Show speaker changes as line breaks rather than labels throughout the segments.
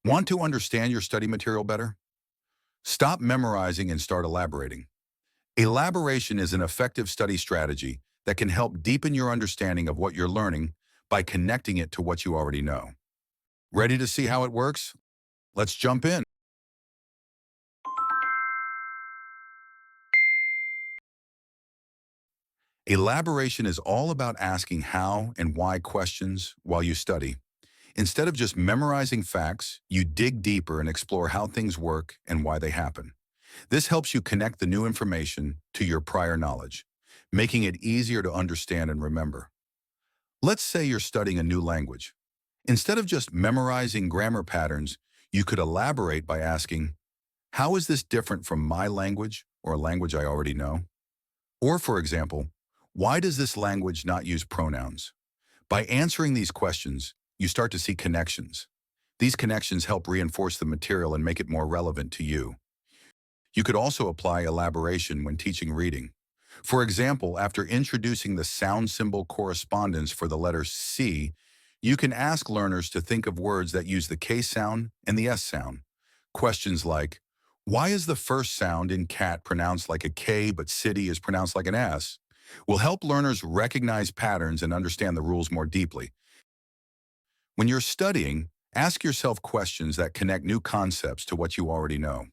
Want to understand your study material better? Stop memorizing and start elaborating. Elaboration is an effective study strategy that can help deepen your understanding of what you're learning by connecting it to what you already know. Ready to see how it works? Let's jump in. Elaboration is all about asking how and why questions while you study. Instead of just memorizing facts, you dig deeper and explore how things work and why they happen. This helps you connect the new information to your prior knowledge, making it easier to understand and remember. Let's say you're studying a new language. Instead of just memorizing grammar patterns, you could elaborate by asking, how is this different from my language or a language I already know? Or, for example, why does this language not use pronouns? By answering these questions, you start to see connections. These connections help reinforce the material and make it more relevant to you. You could also apply elaboration when teaching reading. For example, after introducing the sound symbol correspondence for the letter C, you can ask learners to think of words that use the K sound and the S sound. Questions like, why is the first sound in cat pronounced like a K but city is pronounced like an S? Will help learners recognize patterns and understand the rules more deeply. When you're studying, ask yourself questions that connect new concepts to what you already know.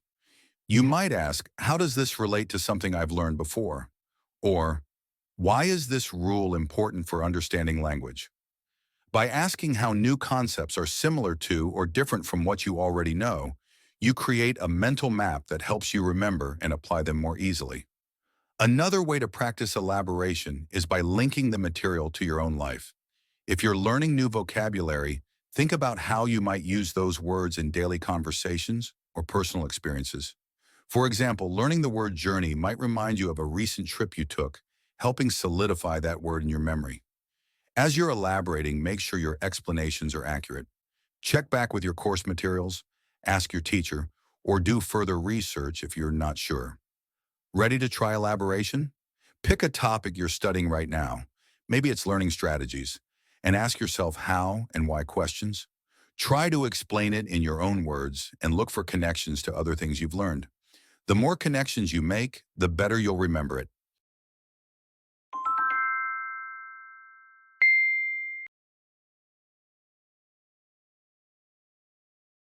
You might ask, how does this relate to something I've learned before? Or, why is this rule important for understanding language? By asking how new concepts are similar to or different from what you already know, you create a mental map that helps you remember and apply them more easily. Another way to practice elaboration is by linking the material to your own life. If you're learning new vocabulary, think about how you might use those words in daily conversations or personal experiences. For example, learning the word journey might remind you of a recent trip you took, helping solidify that word in your memory. As you're elaborating, make sure your explanations are accurate. Check back with your course materials, ask your teacher, or do further research if you're not sure. Ready to try elaboration? Pick a topic you're studying right now. Maybe it's learning strategies, and ask yourself how and why questions. Try to explain it in your own words and look for connections to other things you've learned. The more connections you make, the better you'll remember it.